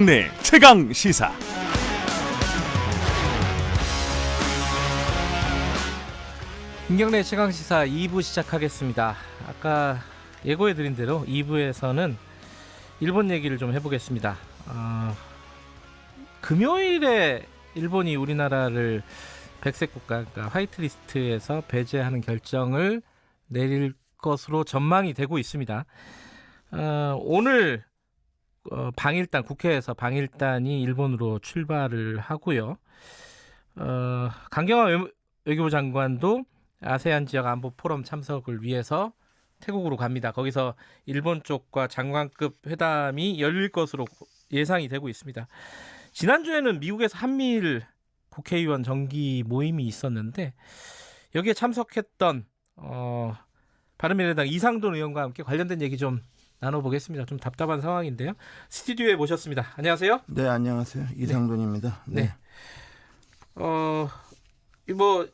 네, 최강 시사. 김경래 최강시사 2부 시작하겠습니다. 아까 예고해드린 대로 2부에서는 일본 얘기를 좀 해보겠습니다. 금요일에 일본이 우리나라를 백색 국가, 그러니까 화이트리스트에서 배제하는 결정을 내릴 것으로 전망이 되고 있습니다. 오늘 방일단, 국회에서 방일단이 일본으로 출발을 하고요. 강경화 외교부 장관도 아세안 지역 안보 포럼 참석을 위해서 태국으로 갑니다. 거기서 일본 쪽과 장관급 회담이 열릴 것으로 예상이 되고 있습니다. 지난주에는 미국에서 한미일 국회의원 정기 모임이 있었는데 여기에 참석했던 바른미래당 이상돈 의원과 함께 관련된 얘기 좀 나눠보겠습니다. 좀 답답한 상황인데요. 스튜디오에 모셨습니다. 안녕하세요. 네, 안녕하세요. 이상돈입니다. 네. 뭐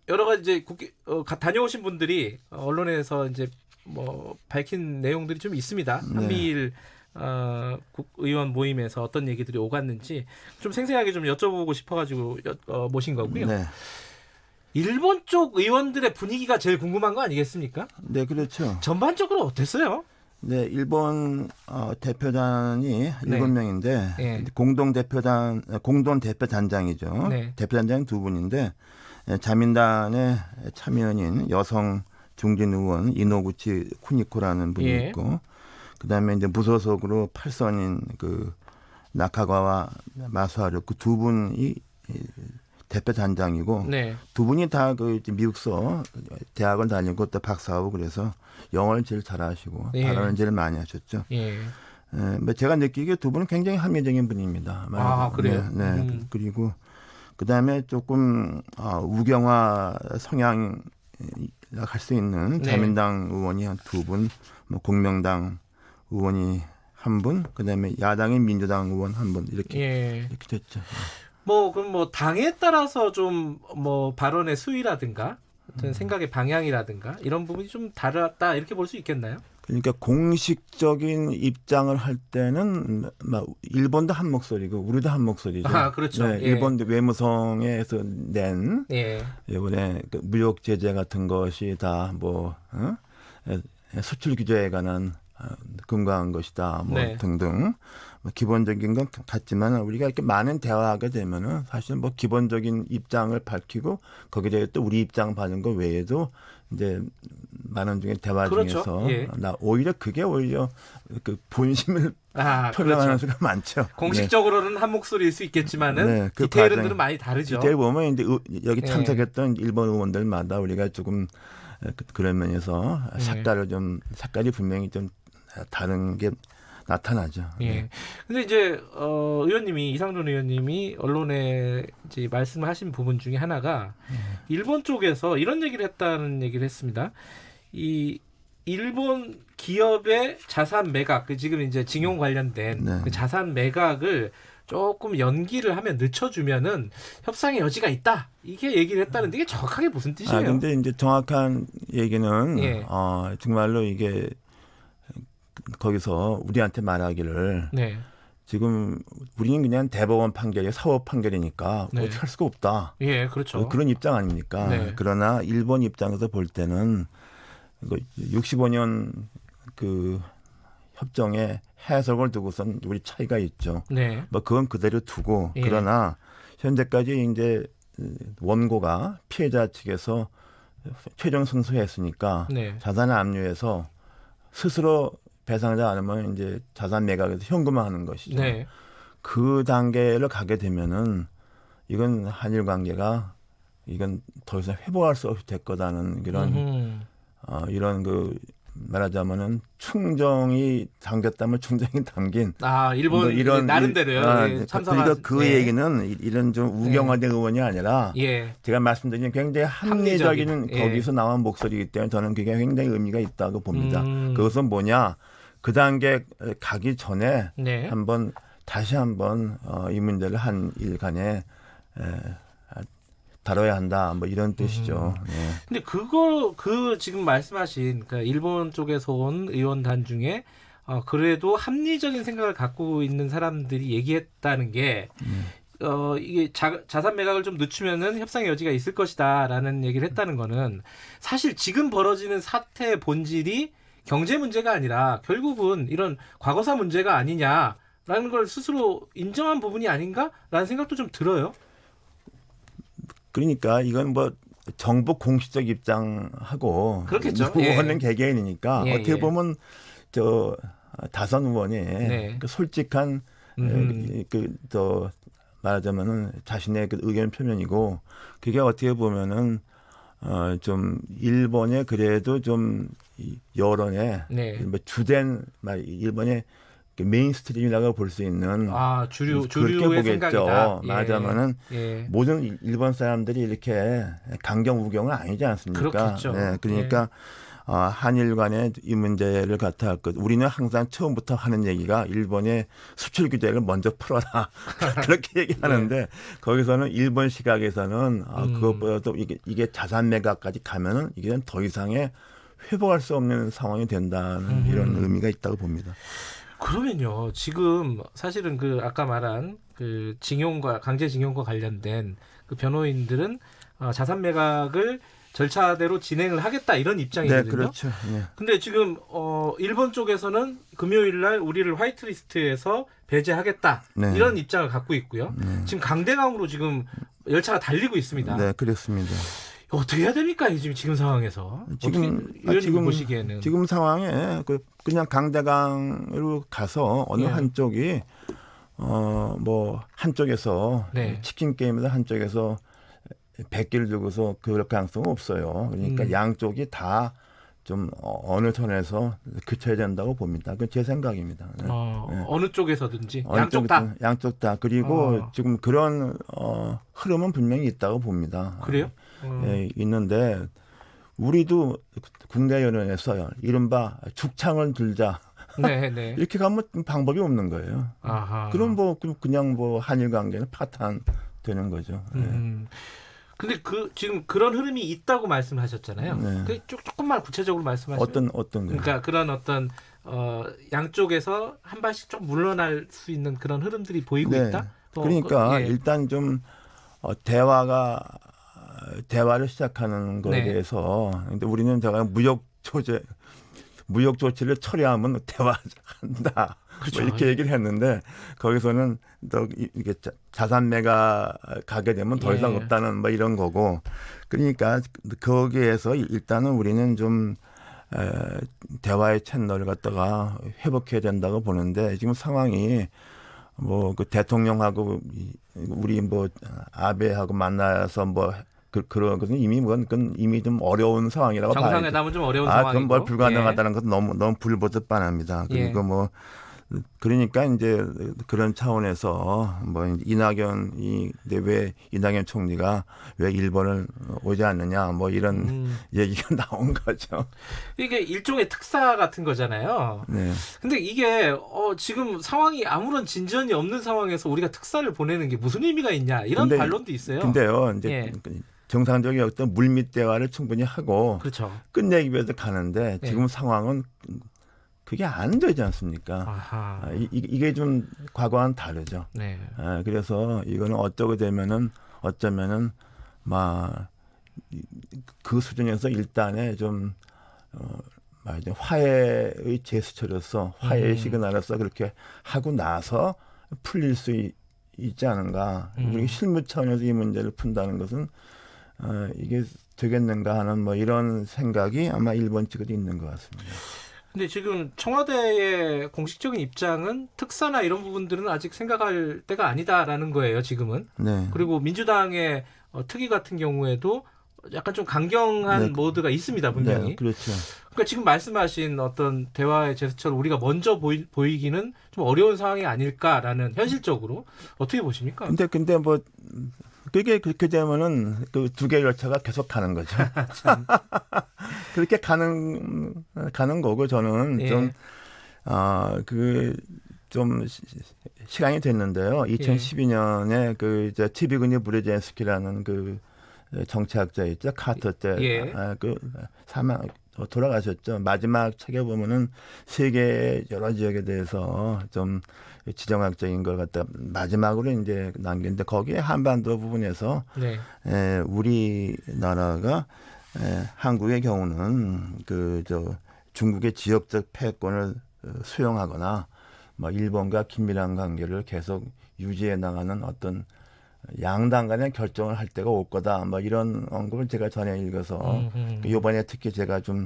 여러 가지 이제 국회 다녀오신 분들이 언론에서 이제 뭐 밝힌 내용들이 좀 있습니다. 네. 한미일 국의원 모임에서 어떤 얘기들이 오갔는지 좀 생생하게 좀 여쭤보고 싶어가지고 모신 거고요. 네. 일본 쪽 의원들의 분위기가 제일 궁금한 거 아니겠습니까? 네, 그렇죠. 전반적으로 어땠어요? 네, 일본 대표단이 7명인데 네. 공동 대표단장이죠. 네. 대표단장 두 분인데 자민당의 참여연인 여성 중진 의원 이노구치 쿠니코라는 분이 예. 있고, 그다음에 이제 무소속으로 팔선인 그 나카가와 마사하루 그 두 분이 대표단장이고, 네. 두 분이 다 그 미국서 대학을 다니고 또 박사하고 그래서 영어를 제일 잘하시고 예. 발언을 제일 많이 하셨죠. 예. 뭐 제가 느끼기에 두 분은 굉장히 합리적인 분입니다. 아, 그래요? 네. 그리고 그다음에 조금 우경화 성향 할 수 있는 네. 자민당 의원이 한 두 분, 뭐 공명당 의원이 한 분, 그다음에 야당의 민주당 의원 한 분 이렇게 됐죠. 그럼 당에 따라서 좀 발언의 수위라든가 어떤 생각의 방향이라든가 이런 부분이 좀 다르다 이렇게 볼 수 있겠나요? 그러니까 공식적인 입장을 할 때는 막 일본도 한 목소리고 우리도 한 목소리죠. 아, 그렇죠. 네, 예. 일본도 외무성에서 낸 이번에 그 무역 제재 같은 것이 다 수출 규제에 관한 근거한 것이다, 네. 등등 기본적인 건 같지만 우리가 이렇게 많은 대화하게 되면은 사실 기본적인 입장을 밝히고 거기에 대해 또 우리 입장 받는 것 외에도 이제 많은 중에 대화 그렇죠. 중에서 예. 오히려 그게 그 본심을 표현하는 그렇죠. 수가 많죠. 공식적으로는 한 목소리일 수 있겠지만은 네, 그 디테일은 많이 다르죠. 디테일 보면 이제 여기 예. 참석했던 일본 의원들마다 우리가 조금 그런 면에서 색깔이 분명히 좀 다른 게 나타나죠. 예. 근데 이제 의원님이 이상돈 의원님이 언론에 이제 말씀하신 부분 중에 하나가 일본 쪽에서 이런 얘기를 했다는 얘기를 했습니다. 이 일본 기업의 자산 매각, 지금 이제 징용 관련된 네. 그 자산 매각을 조금 연기를 하면 늦춰주면은 협상의 여지가 있다. 이게 얘기를 했다는데 이게 정확하게 무슨 뜻이에요? 근데 이제 정확한 얘기는 예. 정말로 이게 거기서 우리한테 말하기를 네. 지금 우리는 그냥 대법원 판결이 사법 판결이니까 네. 어떻게 할 수가 없다. 예, 그렇죠. 그런 입장 아닙니까? 네. 그러나 일본 입장에서 볼 때는 65년 그 협정의 해석을 두고선 우리 차이가 있죠. 네. 그건 그대로 두고 예. 그러나 현재까지 이제 원고가 피해자 측에서 최종 승소했으니까 네. 자산을 압류해서 스스로 배상하지 않으면 이제 자산 매각에서 현금화하는 것이죠. 네. 그 단계를 가게 되면은 이건 한일 관계가 이건 더 이상 회복할 수 없이 될 거다는 이런 말하자면은 충정이 담겼다면 충정이 담긴 일본 이런 나름대로요. 그러니까 그 얘기는 이런 좀 우경화된 의원이 아니라 제가 말씀드린 굉장히 합리적인 거기서 나온 목소리이기 때문에 저는 그게 굉장히 의미가 있다고 봅니다. 그것은 뭐냐? 그 단계 가기 전에 다시 한번 이 문제를 한일 간에 다뤄야 한다. 이런 뜻이죠. 근데 지금 말씀하신 일본 쪽에서 온 의원단 중에 그래도 합리적인 생각을 갖고 있는 사람들이 얘기했다는 게 이게 자산 매각을 좀 늦추면은 협상의 여지가 있을 것이다라는 얘기를 했다는 거는 사실 지금 벌어지는 사태의 본질이 경제 문제가 아니라 결국은 이런 과거사 문제가 아니냐라는 걸 스스로 인정한 부분이 아닌가라는 생각도 좀 들어요. 그러니까 이건 뭐 정부 공식적 입장하고 그렇겠죠. 의원은 개개인이니까 예, 어떻게 예. 보면 저 다선 의원이 네. 그 솔직한 저 말하자면은 자신의 그 의견 표명이고 그게 어떻게 보면은 좀 일본의 그래도 좀 여론에 네. 뭐 주된 일본의 그 메인스트림이라고 볼 수 있는 주류의 그렇게 생각이다. 보겠죠. 말하자면은 예. 모든 일본 사람들이 이렇게 강경 우경은 아니지 않습니까? 그렇겠죠. 네, 그러니까 한일 간의 이 문제를 갖다 우리는 항상 처음부터 하는 얘기가 일본의 수출 규제를 먼저 풀어라 그렇게 얘기하는데 거기서는 일본 시각에서는 그것보다도 이게 자산 매각까지 가면은 이게 더 이상의 회복할 수 없는 상황이 된다는 이런 의미가 있다고 봅니다. 그러면요, 지금 사실은 그 아까 말한 그 강제징용과 관련된 그 변호인들은 자산 매각을 절차대로 진행을 하겠다 이런 입장이거든요. 네, 그렇죠. 네. 근데 지금 일본 쪽에서는 금요일 날 우리를 화이트리스트에서 배제하겠다 네. 이런 입장을 갖고 있고요. 네. 지금 강대강으로 지금 열차가 달리고 있습니다. 네, 그렇습니다. 어떻게 해야 됩니까? 지금 상황에서 지금 보시기에는 지금 상황에 그냥 강대강으로 가서 어느 한쪽이 뭐 한쪽에서 네. 치킨 게임에서 한쪽에서 100개를 두고서 그럴 가능성은 없어요. 그러니까 양쪽이 다 좀 어느 선에서 그쳐야 된다고 봅니다. 그건 제 생각입니다. 네. 어느 쪽에서든지 양쪽 다 그리고 지금 그런 흐름은 분명히 있다고 봅니다. 그래요? 예, 있는데 우리도 국내 연원에서 이른바 죽창을 들자 네. 이렇게 가면 방법이 없는 거예요. 아하. 그럼 그냥 한일 관계는 파탄되는 거죠. 근데 지금 그런 흐름이 있다고 말씀하셨잖아요. 네. 조금만 구체적으로 말씀하시면 어떤 거요? 그러니까 그런 어떤 양쪽에서 한 발씩 좀 물러날 수 있는 그런 흐름들이 보이고 있다. 그러니까 일단 좀 대화를 시작하는 거에 대해서 근데 우리는 제가 무역 조치를 처리하면 대화한다. 그렇죠. 뭐 이렇게 얘기를 했는데 거기서는 이게 자산 매각 가게 되면 더 이상 없다는 뭐 이런 거고 그러니까 거기에서 일단은 우리는 좀 대화의 채널을 갖다가 회복해야 된다고 보는데 지금 상황이 뭐 그 대통령하고 우리 뭐 아베하고 만나서 뭐 그런 것은 이미 좀 어려운 상황이라고 봐요. 정상회담은 좀 어려운 상황이고. 그건 뭘 불가능하다는 것은 너무 불보듯 뻔합니다. 그리고 뭐 그러니까 이제 그런 차원에서 뭐 이낙연이 왜 이낙연 총리가 왜 일본을 오지 않느냐 뭐 이런 얘기가 나온 거죠. 이게 일종의 특사 같은 거잖아요. 네. 근데 이게 지금 상황이 아무런 진전이 없는 상황에서 우리가 특사를 보내는 게 무슨 의미가 있냐 이런 반론도 있어요. 근데요, 이제 정상적인 어떤 물밑 대화를 충분히 하고 그렇죠. 끝내기 위해서 가는데 지금 상황은 그게 안 되지 않습니까? 이게 좀 과거와는 다르죠. 네. 그래서 이거는 어쩌면은 그 수준에서 일단의 좀 화해의 제스처로서 화해의 시그널로서 그렇게 하고 나서 풀릴 수 있지 않은가. 우리 실무 차원에서 이 문제를 푼다는 것은 이게 되겠는가 하는 뭐 이런 생각이 아마 일본 측에도 있는 것 같습니다. 근데 지금 청와대의 공식적인 입장은 특사나 이런 부분들은 아직 생각할 때가 아니다라는 거예요, 지금은. 네. 그리고 민주당의 특위 같은 경우에도 약간 좀 강경한 모드가 있습니다, 분명히. 네, 그렇죠. 그러니까 지금 말씀하신 어떤 대화의 제스처를 우리가 먼저 보이기는 좀 어려운 상황이 아닐까라는 현실적으로 어떻게 보십니까? 근데 뭐 그게 그렇게 되면은 그 두 개의 열차가 계속 가는 거죠. 그렇게 가는 거고 저는 좀 시간이 됐는데요. 2012년에 그 티비그니 브레젠스키라는 그 정치학자 있죠. 카터 때 그 사망 돌아가셨죠. 마지막 책에 보면은 세계 여러 지역에 대해서 좀 지정학적인 걸 갖다 마지막으로 이제 남겼는데 거기에 한반도 부분에서 네. 우리나라가 한국의 경우는 중국의 지역적 패권을 수용하거나 뭐 일본과 긴밀한 관계를 계속 유지해 나가는 어떤 양당 간의 결정을 할 때가 올 거다. 뭐 이런 언급을 제가 전에 읽어서 이번에 특히 제가 좀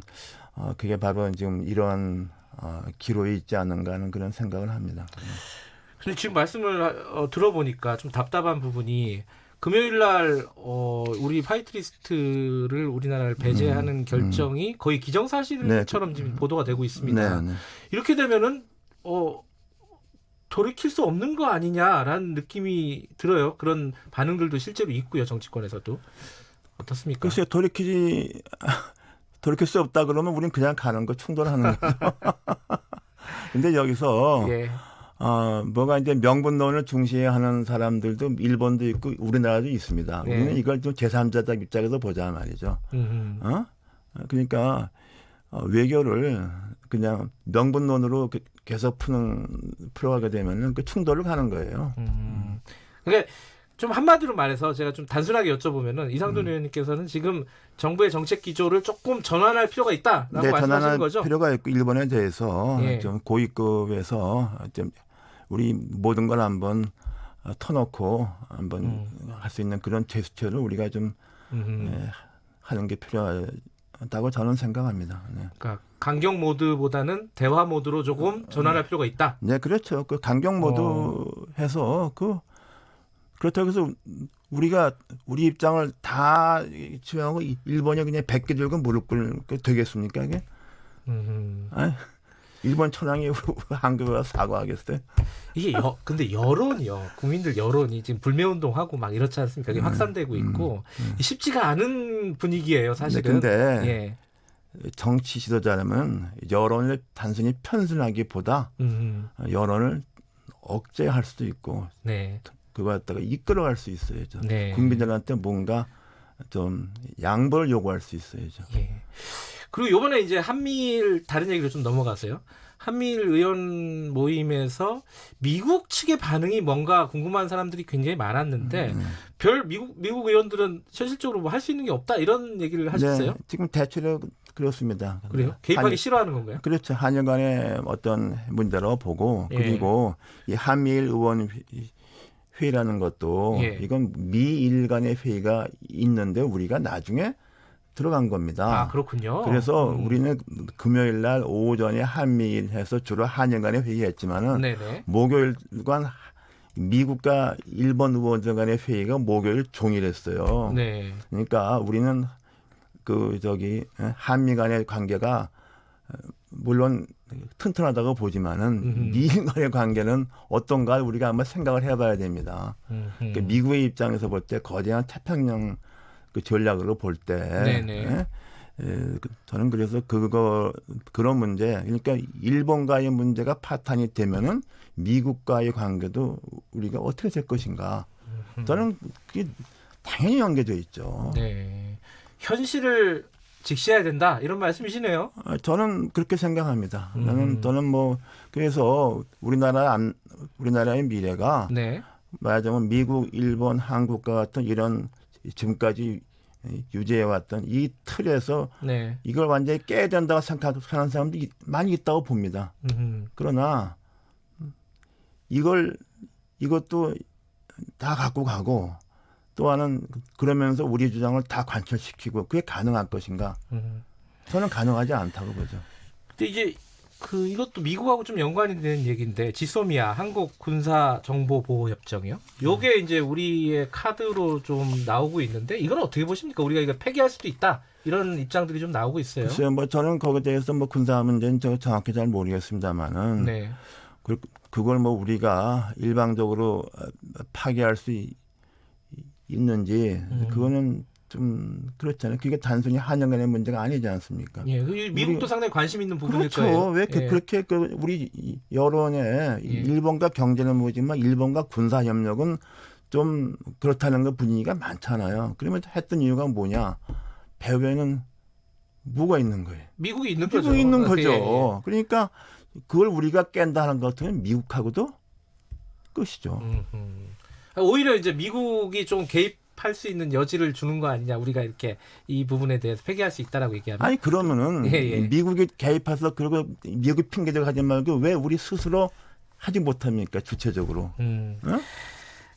그게 바로 지금 이런 기로에 있지 않은가 하는 그런 생각을 합니다. 근데 지금 말씀을 들어보니까 좀 답답한 부분이 금요일 날 우리 화이트리스트를 우리나라를 배제하는 결정이 거의 기정사실처럼 지금 보도가 되고 있습니다. 네. 이렇게 되면은 돌이킬 수 없는 거 아니냐라는 느낌이 들어요. 그런 반응들도 실제로 있고요. 정치권에서도. 어떻습니까? 글쎄요. 돌이킬 수 없다 그러면 우린 그냥 가는 거 충돌하는 거죠. 근데 여기서 예. 뭐가 이제 명분론을 중시하는 사람들도 일본도 있고 우리나라도 있습니다. 우리는 이걸 좀 제3자적 입장에서 보자 말이죠. 그러니까 외교를 그냥 명분론으로 계속 풀어가게 되면 그 충돌을 가는 거예요. 그러니까 좀 한마디로 말해서 제가 좀 단순하게 여쭤보면은 이상돈 의원님께서는 지금 정부의 정책 기조를 조금 전환할 필요가 있다라고 말씀하시는 전환할 거죠? 필요가 있고 일본에 대해서 좀 고위급에서 좀 우리 모든 걸 한번 터놓고 한번 할 수 있는 그런 제스처를 우리가 좀 하는 게 필요하다고 저는 생각합니다. 네. 그러니까 강경 모드보다는 대화 모드로 조금 전환할 필요가 있다. 네, 그렇죠. 그 강경 모드 해서 그렇다고 해서 우리가 우리 입장을 다 주장하고 일본이 그냥 100개 들고 무릎 꿇게 되겠습니까? 이게? 일본 천황이 한국에 와서 사과하겠어요? 이게 근데 여론이요. 국민들 여론이 지금 불매운동하고 막 이렇지 않습니까? 이게 확산되고 있고 쉽지가 않은 분위기예요, 사실은. 근데 정치 지도자라면 여론을 단순히 편순하기보다 여론을 억제할 수도 있고 그걸 갖다가 이끌어갈 수 있어야죠. 국민들한테 뭔가 좀 양보를 요구할 수 있어야죠. 그리고 이번에 이제 한미일 다른 얘기로 좀 넘어가세요. 한미일 의원 모임에서 미국 측의 반응이 뭔가 궁금한 사람들이 굉장히 많았는데 미국 의원들은 현실적으로 뭐 할 수 있는 게 없다 이런 얘기를 하셨어요? 네, 지금 대체로 그렇습니다. 그래요? 개입하기 싫어하는 건가요? 그렇죠. 한일 간의 어떤 문제로 보고 그리고 이 한미일 의원 회의라는 것도 이건 미일 간의 회의가 있는데 우리가 나중에 들어간 겁니다. 그렇군요. 그래서 우리는 금요일 날 오전에 한미일 해서 주로 한일 간에 회의했지만은 목요일간 미국과 일본 의원들 간의 회의가 목요일 종일했어요. 그러니까 우리는 한미 간의 관계가 물론 튼튼하다고 보지만은 미일 간의 관계는 어떤가 우리가 한번 생각을 해봐야 됩니다. 그러니까 미국의 입장에서 볼 때 거대한 태평양 그 전략으로 볼 때 저는 그래서 그런 문제 그러니까 일본과의 문제가 파탄이 되면은 미국과의 관계도 우리가 어떻게 될 것인가 저는 그게 당연히 연계되어 있죠. 현실을 직시해야 된다 이런 말씀이시네요. 저는 그렇게 생각합니다. 저는 뭐 그래서 우리나라의 미래가 말하자면 미국, 일본, 한국과 같은 이런 지금까지 유지해왔던 이 틀에서 이걸 완전히 깨야 된다고 생각하는 사람들이 많이 있다고 봅니다. 그러나 이것도 다 갖고 가고 또 하나는 그러면서 우리 주장을 다 관철시키고 그게 가능할 것인가? 저는 가능하지 않다고 보죠. 근데 이제 이것도 미국하고 좀 연관이 되는 얘기인데 지소미아 한국 군사 정보 보호 협정이요. 요게 이제 우리의 카드로 좀 나오고 있는데 이건 어떻게 보십니까? 우리가 이거 폐기할 수도 있다. 이런 입장들이 좀 나오고 있어요. 글쎄요. 뭐 저는 거기에 대해서 뭐 군사 문제는 정확히 잘 모르겠습니다만은 그걸 뭐 우리가 일방적으로 파기할 수 있는지 그거는 좀 그렇잖아요. 그게 단순히 한일 간의 문제가 아니지 않습니까? 미국도 상당히 관심 있는 부분일 그렇죠. 거예요. 왜 그렇게 우리 여론에 일본과 경제는 뭐지만 일본과 군사 협력은 좀 그렇다는 거 분위기가 많잖아요. 그러면 했던 이유가 뭐냐? 배후에는 뭐가 있는 거예요? 미국이 있는 거죠. 미국이 있는 거죠. 예. 그러니까 그걸 우리가 깬다는 것은 미국하고도 끝이죠. 오히려 이제 미국이 좀 개입할 수 있는 여지를 주는 거 아니냐. 우리가 이렇게 이 부분에 대해서 폐기할 수 있다라고 얘기하면. 아니 그러면은 미국이 개입해서 그리고 미국 핑계대고 하지 말고 왜 우리 스스로 하지 못합니까? 주체적으로. 응?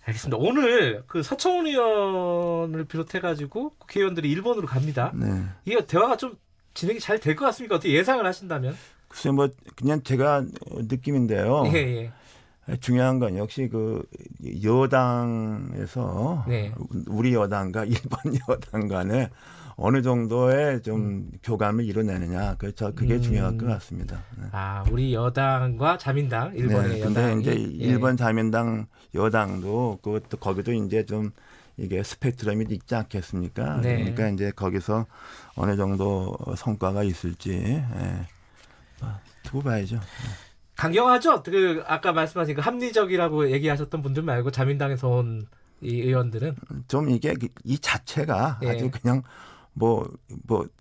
알겠습니다. 오늘 그 서청원 의원을 비롯해가지고 국회의원들이 일본으로 갑니다. 네. 이게 대화가 좀 진행이 잘 될 것 같습니까? 어떻게 예상을 하신다면? 글쎄 뭐 그냥 제가 느낌인데요. 예. 중요한 건 역시 그 여당에서 네. 우리 여당과 일본 여당 간에 어느 정도의 좀 교감을 이뤄내느냐. 그게 중요할 것 같습니다. 네. 아, 우리 여당과 자민당, 일본의 여당이. 근데 이제 일본 자민당 여당도 그것도 거기도 이제 좀 이게 스펙트럼이 있지 않겠습니까? 네. 그러니까 이제 거기서 어느 정도 성과가 있을지 두고 봐야죠. 강경하죠? 그 아까 말씀하신 그 합리적이라고 얘기하셨던 분들 말고 자민당에서 온 이 의원들은 좀 이게 이 자체가 예. 아주 그냥 뭐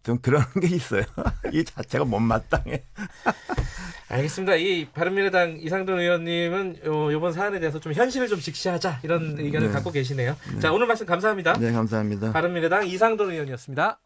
좀 그런 게 있어요. 이 자체가 못마땅해. 알겠습니다. 이 바른미래당 이상돈 의원님은 이번 사안에 대해서 좀 현실을 좀 직시하자 이런 의견을 갖고 계시네요. 자, 오늘 말씀 감사합니다. 네, 감사합니다. 바른미래당 이상돈 의원이었습니다.